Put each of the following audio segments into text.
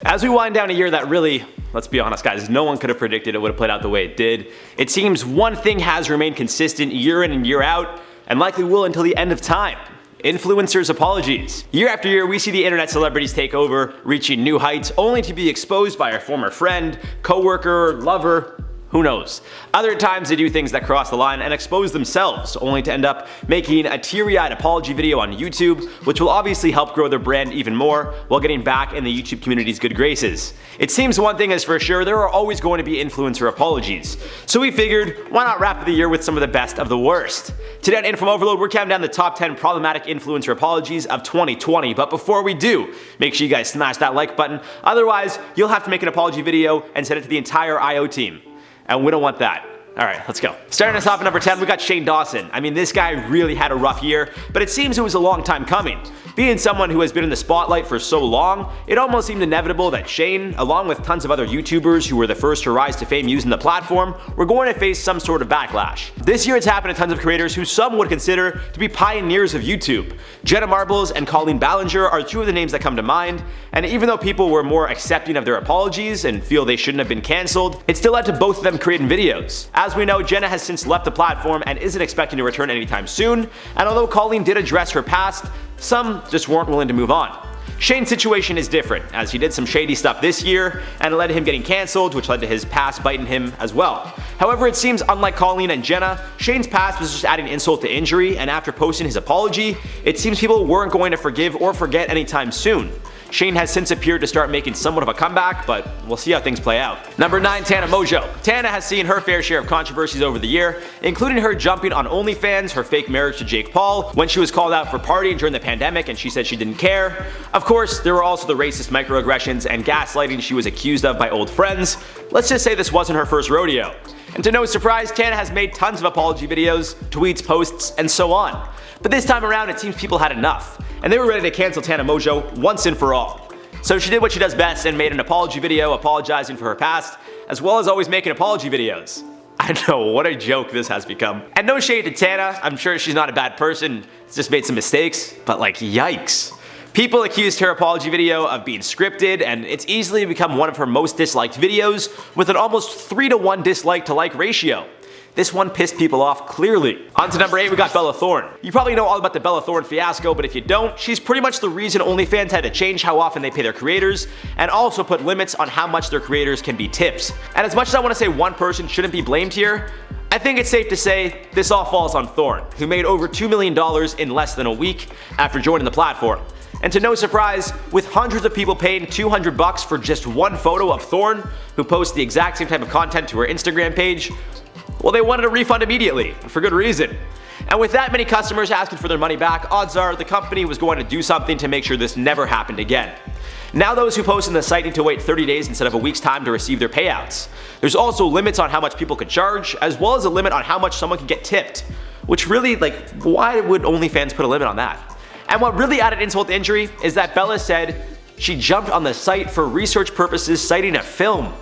As we wind down a year that really, let's be honest guys, no one could have predicted it would have played out the way it did, it seems one thing has remained consistent year in and year out, and likely will until the end of time. Influencers' apologies. Year after year, we see the internet celebrities take over, reaching new heights, only to be exposed by a former friend, coworker, lover, who knows. Other times they do things that cross the line and expose themselves, only to end up making a teary-eyed apology video on YouTube, which will obviously help grow their brand even more while getting back in the YouTube community's good graces. It seems one thing is for sure, there are always going to be influencer apologies. So we figured, why not wrap the year with some of the best of the worst? Today on InformOverload, we're counting down the top 10 problematic influencer apologies of 2020, but before we do, make sure you guys smash that like button, otherwise you'll have to make an apology video and send it to the entire IO team. And we don't want that. Alright, let's go. Starting us off at number 10, we got Shane Dawson. I mean, this guy really had a rough year, but it seems it was a long time coming. Being someone who has been in the spotlight for so long, it almost seemed inevitable that Shane, along with tons of other YouTubers who were the first to rise to fame using the platform, were going to face some sort of backlash. This year it's happened to tons of creators who some would consider to be pioneers of YouTube. Jenna Marbles and Colleen Ballinger are two of the names that come to mind, and even though people were more accepting of their apologies and feel they shouldn't have been cancelled, it still led to both of them creating videos. As we know, Jenna has since left the platform and isn't expecting to return anytime soon, and although Colleen did address her past, some just weren't willing to move on. Shane's situation is different, as he did some shady stuff this year, and it led to him getting cancelled, which led to his past biting him as well. However, it seems unlike Colleen and Jenna, Shane's past was just adding insult to injury, and after posting his apology, it seems people weren't going to forgive or forget anytime soon. Shane has since appeared to start making somewhat of a comeback, but we'll see how things play out. Number 9, Tana Mongeau. Tana has seen her fair share of controversies over the year, including her jumping on OnlyFans, her fake marriage to Jake Paul, when she was called out for partying during the pandemic and she said she didn't care. Of course, there were also the racist microaggressions and gaslighting she was accused of by old friends. Let's just say this wasn't her first rodeo. And to no surprise, Tana has made tons of apology videos, tweets, posts, and so on. But this time around, it seems people had enough, and they were ready to cancel Tana Mongeau once and for all. So she did what she does best and made an apology video apologizing for her past, as well as always making apology videos. I know, what a joke this has become. And no shade to Tana, I'm sure she's not a bad person, just made some mistakes, but like yikes. People accused her apology video of being scripted, and it's easily become one of her most disliked videos, with an almost 3-to-1 dislike to like ratio. This one pissed people off clearly. On to number 8, we got Bella Thorne. You probably know all about the Bella Thorne fiasco, but if you don't, she's pretty much the reason OnlyFans had to change how often they pay their creators, and also put limits on how much their creators can be tipped. And as much as I want to say one person shouldn't be blamed here, I think it's safe to say this all falls on Thorne, who made over $2 million in less than a week after joining the platform. And to no surprise, with hundreds of people paying $200 for just one photo of Thorne, who posts the exact same type of content to her Instagram page, well, they wanted a refund immediately, for good reason. And with that many customers asking for their money back, odds are the company was going to do something to make sure this never happened again. Now those who post on the site need to wait 30 days instead of a week's time to receive their payouts. There's also limits on how much people could charge, as well as a limit on how much someone can get tipped. Which really, why would OnlyFans put a limit on that? And what really added insult to injury is that Bella said she jumped on the site for research purposes, citing a film.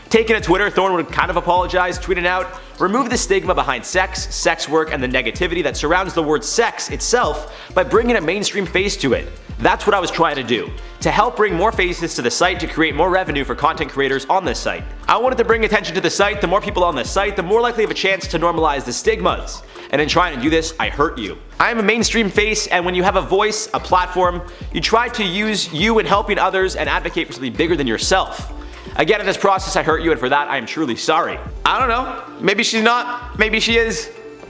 Taking to Twitter, Thorne would kind of apologize, tweeting out, "Remove the stigma behind sex, sex work, and the negativity that surrounds the word sex itself by bringing a mainstream face to it. That's what I was trying to do, to help bring more faces to the site to create more revenue for content creators on this site. I wanted to bring attention to the site. The more people on this site, the more likely of a chance to normalize the stigmas. And in trying to do this, I hurt you. I am a mainstream face, and when you have a voice, a platform, you try to use you in helping others and advocate for something bigger than yourself. Again, in this process, I hurt you, and for that, I am truly sorry." I don't know. Maybe she's not. Maybe she is.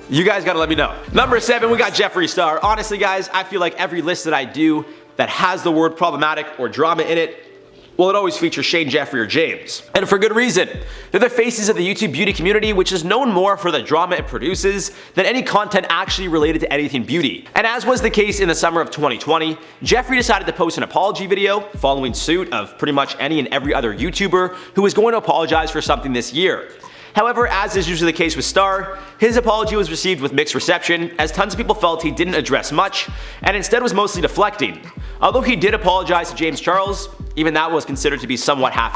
You guys gotta let me know. Number 7, we got Jeffree Star. Honestly, guys, I feel like every list that I do that has the word problematic or drama in it, well, it always features Shane, Jeffree, or James. And for good reason. They're the faces of the YouTube beauty community, which is known more for the drama it produces than any content actually related to anything beauty. And as was the case in the summer of 2020, Jeffree decided to post an apology video following suit of pretty much any and every other YouTuber who was going to apologize for something this year. However, as is usually the case with Star, his apology was received with mixed reception, as tons of people felt he didn't address much, and instead was mostly deflecting. Although he did apologize to James Charles, even that was considered to be somewhat half,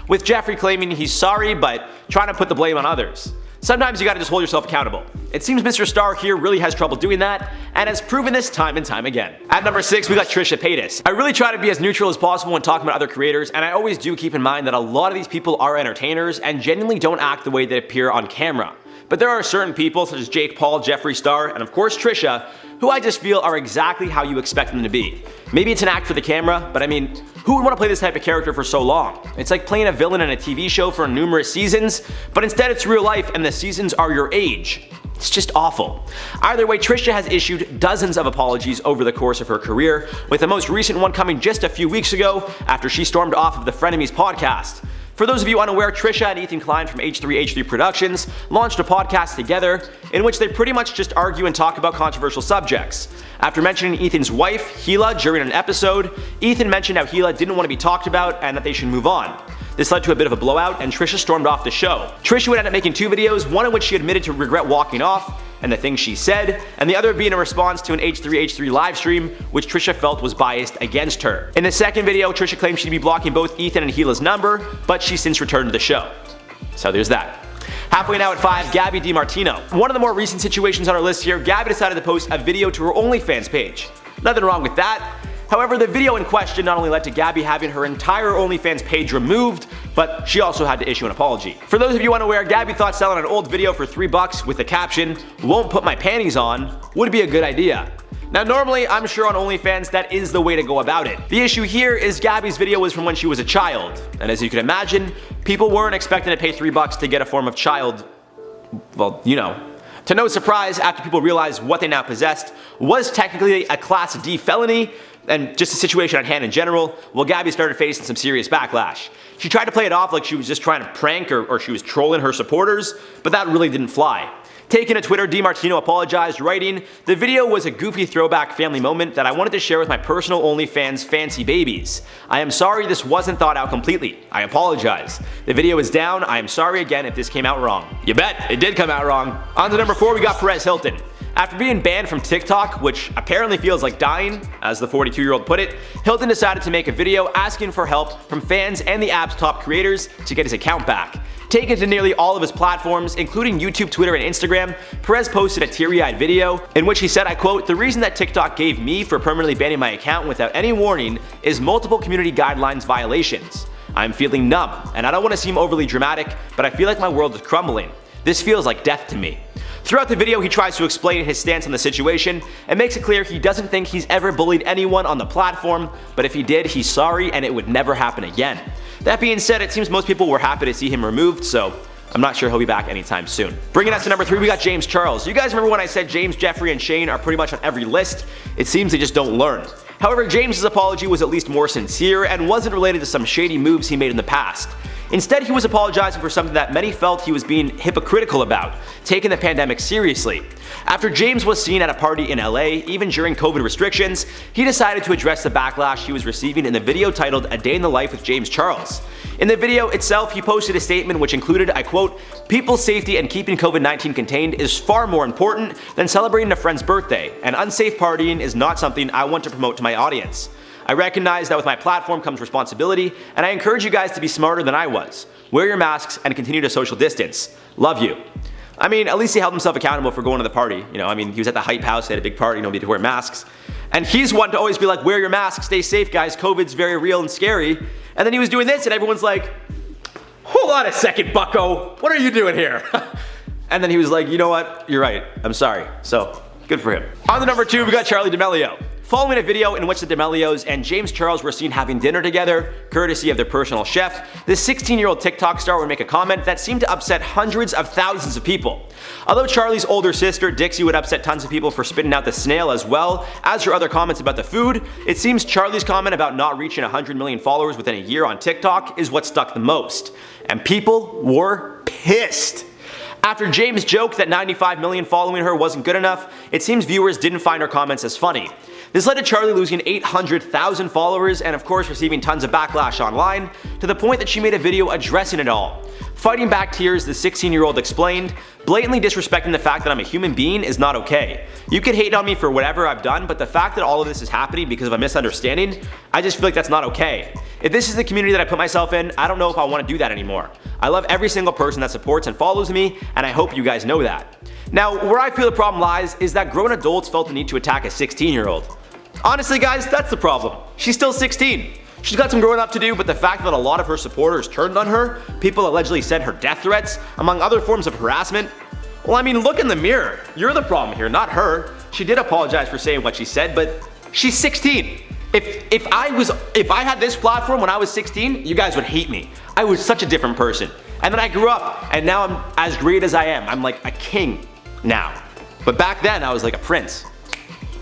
with Jeffree claiming he's sorry but trying to put the blame on others. Sometimes you gotta just hold yourself accountable. It seems Mr. Star here really has trouble doing that, and has proven this time and time again. At number 6, we got Trisha Paytas. I really try to be as neutral as possible when talking about other creators, and I always do keep in mind that a lot of these people are entertainers and genuinely don't act the way they appear on camera. But there are certain people, such as Jake Paul, Jeffree Star, and of course Trisha, who I just feel are exactly how you expect them to be. Maybe it's an act for the camera, but I mean, who would want to play this type of character for so long? It's like playing a villain in a TV show for numerous seasons, but instead it's real life and the seasons are your age. It's just awful. Either way, Trisha has issued dozens of apologies over the course of her career, with the most recent one coming just a few weeks ago after she stormed off of the Frenemies podcast. For those of you unaware, Trisha and Ethan Klein from H3H3 Productions launched a podcast together in which they pretty much just argue and talk about controversial subjects. After mentioning Ethan's wife, Hila, during an episode, Ethan mentioned how Hila didn't want to be talked about and that they should move on. This led to a bit of a blowout and Trisha stormed off the show. Trisha would end up making 2 videos, one in which she admitted to regret walking off and the things she said, and the other being a response to an H3H3 livestream, which Trisha felt was biased against her. In the second video, Trisha claimed she'd be blocking both Ethan and Hila's number, but she's since returned to the show. So there's that. Halfway now at 5, Gabby DiMartino. One of the more recent situations on our list here, Gabby decided to post a video to her OnlyFans page. Nothing wrong with that. However, the video in question not only led to Gabby having her entire OnlyFans page removed, but she also had to issue an apology. For those of you unaware, Gabby thought selling an old video for $3 with the caption, "Won't put my panties on," would be a good idea. Now normally, I'm sure on OnlyFans that is the way to go about it. The issue here is Gabby's video was from when she was a child, and as you can imagine, people weren't expecting to pay $3 to get a form of child, well, you know. To no surprise, after people realized what they now possessed was technically a Class D felony, and just the situation at hand in general, well, Gabby started facing some serious backlash. She tried to play it off like she was just trying to prank or she was trolling her supporters, but that really didn't fly. Taking to Twitter, DiMartino apologized, writing, "The video was a goofy throwback family moment that I wanted to share with my personal OnlyFans fancy babies. I am sorry this wasn't thought out completely. I apologize. The video is down. I am sorry again if this came out wrong." You bet, it did come out wrong. On to number 4, we got Perez Hilton. After being banned from TikTok, which apparently feels like dying, as the 42-year-old put it, Hilton decided to make a video asking for help from fans and the app's top creators to get his account back. Taken to nearly all of his platforms, including YouTube, Twitter, and Instagram, Perez posted a teary-eyed video in which he said, I quote, "The reason that TikTok gave me for permanently banning my account without any warning is multiple community guidelines violations. I'm feeling numb, and I don't want to seem overly dramatic, but I feel like my world is crumbling. This feels like death to me." Throughout the video, he tries to explain his stance on the situation and makes it clear he doesn't think he's ever bullied anyone on the platform, but if he did, he's sorry and it would never happen again. That being said, it seems most people were happy to see him removed, so I'm not sure he'll be back anytime soon. Bringing us to number 3, we got James Charles. You guys remember when I said James, Jeffree, and Shane are pretty much on every list? It seems they just don't learn. However, James's apology was at least more sincere and wasn't related to some shady moves he made in the past. Instead, he was apologizing for something that many felt he was being hypocritical about, taking the pandemic seriously. After James was seen at a party in LA, even during COVID restrictions, he decided to address the backlash he was receiving in the video titled A Day in the Life with James Charles. In the video itself, he posted a statement which included, I quote, "People's safety and keeping COVID-19 contained is far more important than celebrating a friend's birthday, and unsafe partying is not something I want to promote to my audience. I recognize that with my platform comes responsibility, and I encourage you guys to be smarter than I was. Wear your masks and continue to social distance. Love you." I mean, at least he held himself accountable for going to the party. You know, I mean, he was at the Hype House, they had a big party, nobody had to wear masks. And he's one to always be like, wear your mask, stay safe guys, COVID's very real and scary. And then he was doing this and everyone's like, hold on a second, bucko, what are you doing here? And then he was like, you know what, you're right, I'm sorry. So, good for him. On to number 2, we got Charli D'Amelio. Following a video in which the D'Amelios and James Charles were seen having dinner together, courtesy of their personal chef, this 16-year-old TikTok star would make a comment that seemed to upset hundreds of thousands of people. Although Charli's older sister, Dixie, would upset tons of people for spitting out the snail as well as her other comments about the food, it seems Charli's comment about not reaching 100 million followers within a year on TikTok is what stuck the most. And people were pissed. After James joked that 95 million following her wasn't good enough, it seems viewers didn't find her comments as funny. This led to Charlie losing 800,000 followers and of course receiving tons of backlash online, to the point that she made a video addressing it all. Fighting back tears, the 16-year-old explained, "Blatantly disrespecting the fact that I'm a human being is not okay. You could hate on me for whatever I've done, but the fact that all of this is happening because of a misunderstanding, I just feel like that's not okay. If this is the community that I put myself in, I don't know if I want to do that anymore. I love every single person that supports and follows me, and I hope you guys know that." Now, where I feel the problem lies is that grown adults felt the need to attack a 16-year-old. Honestly guys, that's the problem. She's still 16. She's got some growing up to do, but the fact that a lot of her supporters turned on her, people allegedly sent her death threats, among other forms of harassment, well, I mean, look in the mirror. You're the problem here, not her. She did apologize for saying what she said, but she's 16. If I had this platform when I was 16, you guys would hate me. I was such a different person. And then I grew up, and now I'm as great as I am. I'm like a king now. But back then, I was like a prince.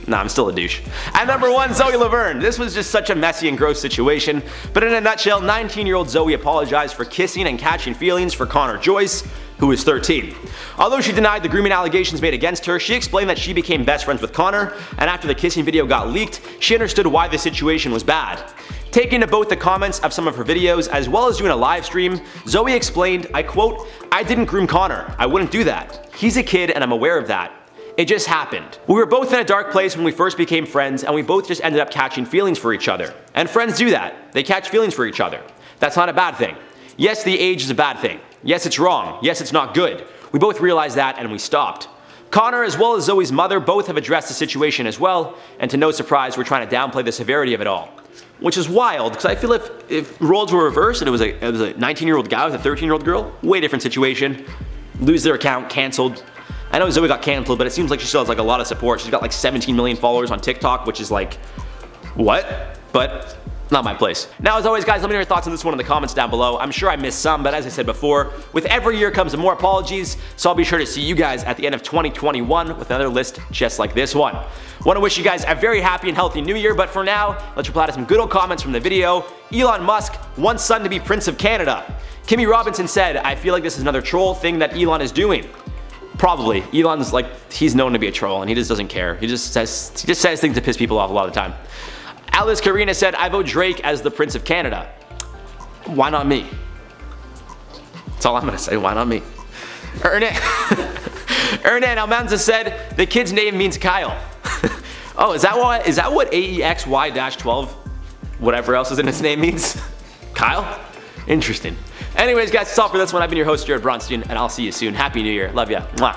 Nah, I'm still a douche. At number 1, Zoe Laverne. This was just such a messy and gross situation, but in a nutshell, 19-year-old Zoe apologized for kissing and catching feelings for Connor Joyce, who is 13. Although she denied the grooming allegations made against her, she explained that she became best friends with Connor, and after the kissing video got leaked, she understood why the situation was bad. Taking to both the comments of some of her videos as well as doing a live stream, Zoe explained, I quote, "I didn't groom Connor. I wouldn't do that. He's a kid and I'm aware of that. It just happened. We were both in a dark place when we first became friends, and we both just ended up catching feelings for each other. And friends do that. They catch feelings for each other. That's not a bad thing. Yes, the age is a bad thing. Yes, it's wrong. Yes, it's not good. We both realized that and we stopped." Connor as well as Zoe's mother both have addressed the situation as well, and to no surprise, we're trying to downplay the severity of it all. Which is wild, because I feel if roles were reversed and it was a 19-year-old guy with a 13-year-old girl, way different situation. Lose their account, cancelled. I know Zoe got canceled, but it seems like she still has like a lot of support. She's got like 17 million followers on TikTok, which is like, what? But not my place. Now, as always, guys, let me know your thoughts on this one in the comments down below. I'm sure I missed some, but as I said before, with every year comes more apologies, so I'll be sure to see you guys at the end of 2021 with another list just like this one. Want to wish you guys a very happy and healthy new year, but for now, let's reply to some good old comments from the video. Elon Musk wants son to be Prince of Canada. Kimmy Robinson said, "I feel like this is another troll thing that Elon is doing." Probably. Elon's like, he's known to be a troll and he just doesn't care. He just says things to piss people off a lot of the time. Alice Karina said, "I vote Drake as the Prince of Canada." Why not me? That's all I'm gonna say. Why not me? Ernan Almanza said, "The kid's name means Kyle." Oh, is that what AEXY-12 whatever else is in his name means? Kyle? Interesting. Anyways, guys, that's all for this one. I've been your host, Jared Bronstein, and I'll see you soon. Happy New Year. Love ya. Mwah.